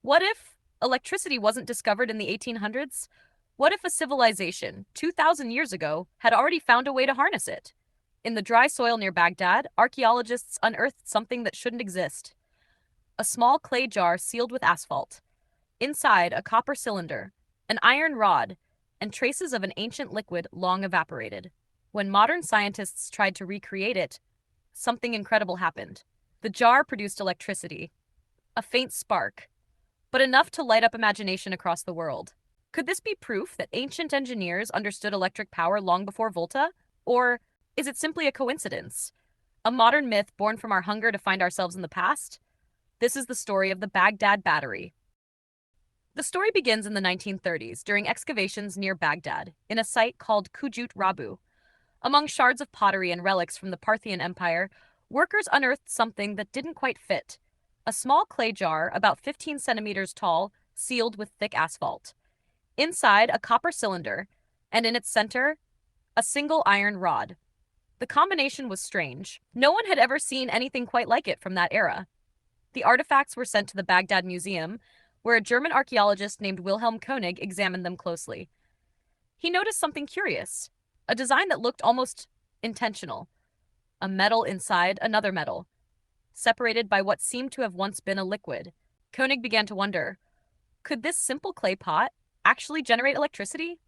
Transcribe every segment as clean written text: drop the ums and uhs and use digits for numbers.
What if electricity wasn't discovered in the 1800s? What if a civilization 2,000 years ago had already found a way to harness it? In the dry soil near Baghdad, archaeologists unearthed something that shouldn't exist: a small clay jar sealed with asphalt. Inside, a copper cylinder, an iron rod, and traces of an ancient liquid long evaporated. When modern scientists tried to recreate it, something incredible happened. The jar produced electricity, a faint spark, but enough to light up imagination across the world. Could this be proof that ancient engineers understood electric power long before Volta? Or is it simply a coincidence? A modern myth born from our hunger to find ourselves in the past? This is the story of the Baghdad Battery. The story begins in the 1930s during excavations near Baghdad, in a site called Kujut Rabu. Among shards of pottery and relics from the Parthian Empire, workers unearthed something that didn't quite fit: a small clay jar about 15 centimeters tall, sealed with thick asphalt. Inside, a copper cylinder, and in its center, a single iron rod. The combination was strange. No one had ever seen anything quite like it from that era. The artifacts were sent to the Baghdad Museum, where a German archaeologist named Wilhelm Koenig examined them closely. He noticed something curious: a design that looked almost intentional. A metal inside another metal, separated by what seemed to have once been a liquid. Koenig began to wonder, could this simple clay pot actually generate electricity?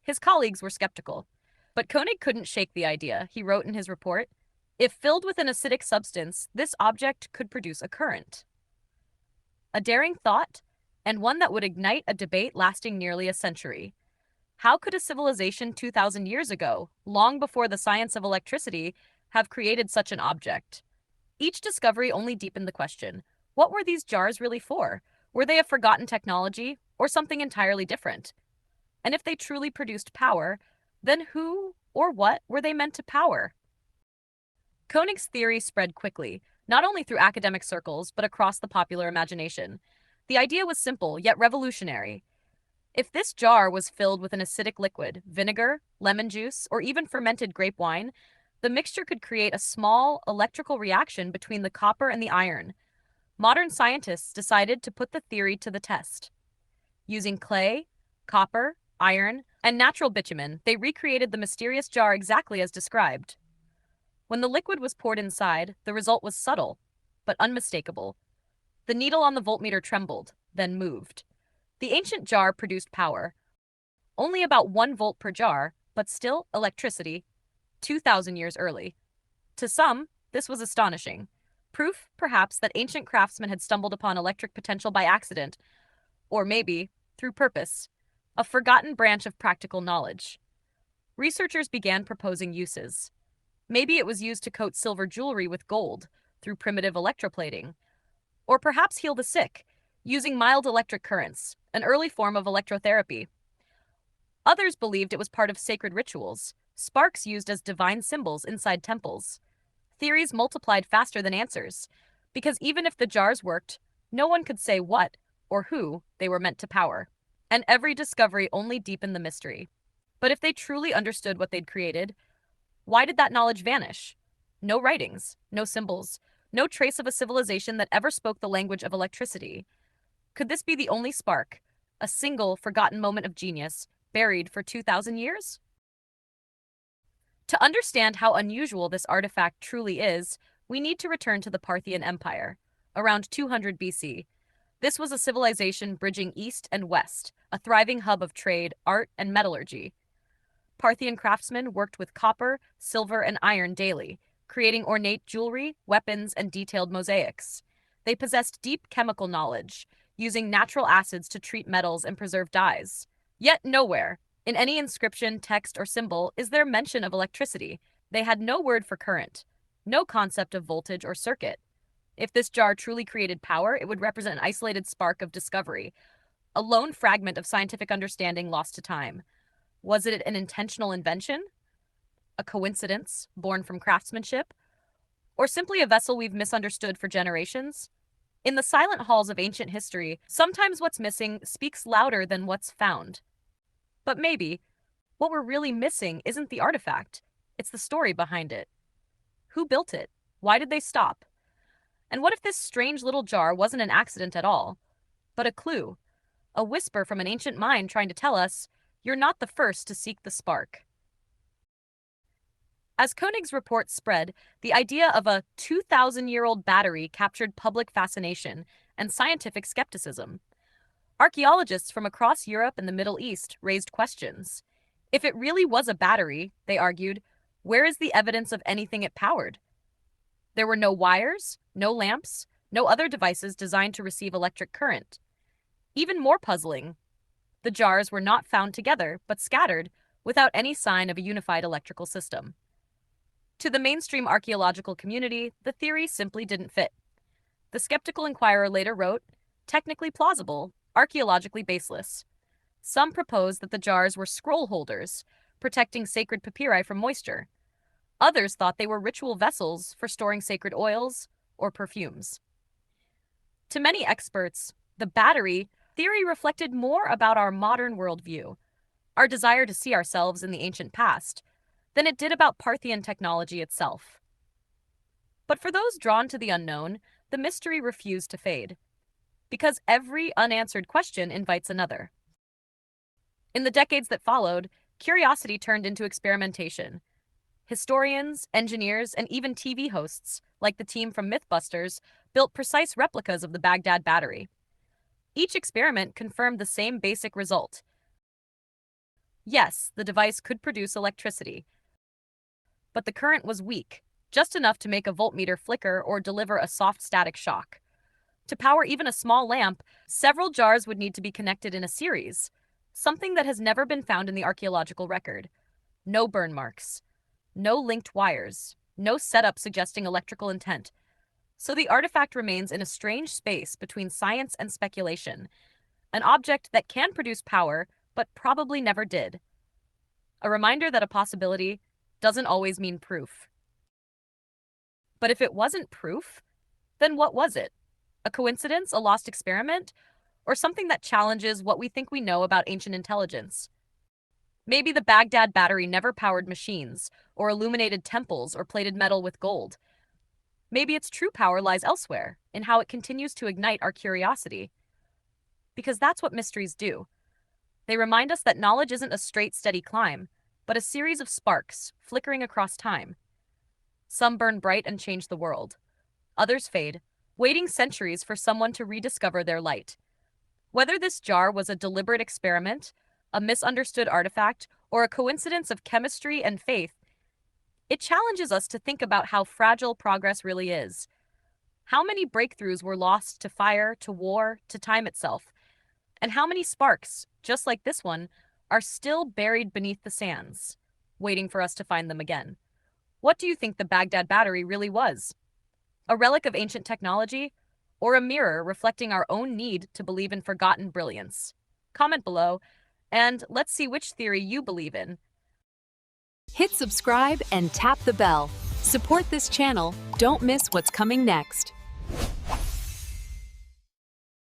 His colleagues were skeptical, but Koenig couldn't shake the idea. He wrote in his report, "If filled with an acidic substance, this object could produce a current." A daring thought, and one that would ignite a debate lasting nearly a century. How could a civilization 2,000 years ago, long before the science of electricity, have created such an object? Each discovery only deepened the question: what were these jars really for? Were they a forgotten technology, or something entirely different? And if they truly produced power, then who or what were they meant to power? Koenig's theory spread quickly, not only through academic circles, but across the popular imagination. The idea was simple, yet revolutionary. If this jar was filled with an acidic liquid, vinegar, lemon juice, or even fermented grape wine, the mixture could create a small electrical reaction between the copper and the iron. Modern scientists decided to put the theory to the test. Using clay, copper, iron, and natural bitumen, they recreated the mysterious jar exactly as described. When the liquid was poured inside, the result was subtle, but unmistakable. The needle on the voltmeter trembled, then moved. The ancient jar produced power. Only about 1 volt per jar, but still electricity, 2,000 years early. To some, this was astonishing. Proof, perhaps, that ancient craftsmen had stumbled upon electric potential by accident, or maybe through purpose, a forgotten branch of practical knowledge. Researchers began proposing uses. Maybe it was used to coat silver jewelry with gold through primitive electroplating, or perhaps heal the sick, using mild electric currents, an early form of electrotherapy. Others believed it was part of sacred rituals, sparks used as divine symbols inside temples. Theories multiplied faster than answers, because even if the jars worked, no one could say what or who they were meant to power. And every discovery only deepened the mystery. But if they truly understood what they'd created, why did that knowledge vanish? No writings, no symbols, no trace of a civilization that ever spoke the language of electricity. Could this be the only spark, a single forgotten moment of genius, buried for 2,000 years? To understand how unusual this artifact truly is, we need to return to the Parthian Empire, around 200 BC. This was a civilization bridging east and west, a thriving hub of trade, art, and metallurgy. Parthian craftsmen worked with copper, silver, and iron daily, creating ornate jewelry, weapons, and detailed mosaics. They possessed deep chemical knowledge, using natural acids to treat metals and preserve dyes. Yet nowhere, in any inscription, text, or symbol, is there mention of electricity. They had no word for current, no concept of voltage or circuit. If this jar truly created power, it would represent an isolated spark of discovery, a lone fragment of scientific understanding lost to time. Was it an intentional invention? A coincidence born from craftsmanship? Or simply a vessel we've misunderstood for generations? In the silent halls of ancient history, sometimes what's missing speaks louder than what's found. But maybe what we're really missing isn't the artifact, it's the story behind it. Who built it? Why did they stop? And what if this strange little jar wasn't an accident at all? but a clue, a whisper from an ancient mind trying to tell us, you're not the first to seek the spark. As Koenig's report spread, the idea of a 2,000-year-old battery captured public fascination and scientific skepticism. Archaeologists from across Europe and the Middle East raised questions. If it really was a battery, they argued, where is the evidence of anything it powered? There were no wires, no lamps, no other devices designed to receive electric current. Even more puzzling, the jars were not found together, but scattered, without any sign of a unified electrical system. To the mainstream archaeological community, the theory simply didn't fit. The Skeptical Inquirer later wrote, technically plausible, archaeologically baseless. Some proposed that the jars were scroll holders, protecting sacred papyri from moisture. Others thought they were ritual vessels for storing sacred oils or perfumes. To many experts, the battery theory reflected more about our modern worldview, our desire to see ourselves in the ancient past, than it did about Parthian technology itself. But for those drawn to the unknown, the mystery refused to fade, because every unanswered question invites another. In the decades that followed, curiosity turned into experimentation. Historians, engineers, and even TV hosts, like the team from MythBusters, built precise replicas of the Baghdad Battery. Each experiment confirmed the same basic result. Yes, the device could produce electricity, but the current was weak, just enough to make a voltmeter flicker or deliver a soft static shock. To power even a small lamp, several jars would need to be connected in a series, something that has never been found in the archaeological record. No burn marks, no linked wires, no setup suggesting electrical intent. So the artifact remains in a strange space between science and speculation, an object that can produce power, but probably never did. A reminder that a possibility doesn't always mean proof. But if it wasn't proof, then what was it? A coincidence, a lost experiment, or something that challenges what we think we know about ancient intelligence? Maybe the Baghdad Battery never powered machines, or illuminated temples, or plated metal with gold. Maybe its true power lies elsewhere, in how it continues to ignite our curiosity. Because that's what mysteries do. They remind us that knowledge isn't a straight, steady climb, but a series of sparks flickering across time. Some burn bright and change the world. Others fade, waiting centuries for someone to rediscover their light. Whether this jar was a deliberate experiment, a misunderstood artifact, or a coincidence of chemistry and faith, it challenges us to think about how fragile progress really is. How many breakthroughs were lost to fire, to war, to time itself? And how many sparks, just like this one, are still buried beneath the sands, waiting for us to find them again? What do you think the Baghdad Battery really was? A relic of ancient technology, or a mirror reflecting our own need to believe in forgotten brilliance? Comment below, and let's see which theory you believe in. Hit subscribe and tap the bell. Support this channel. Don't miss what's coming next.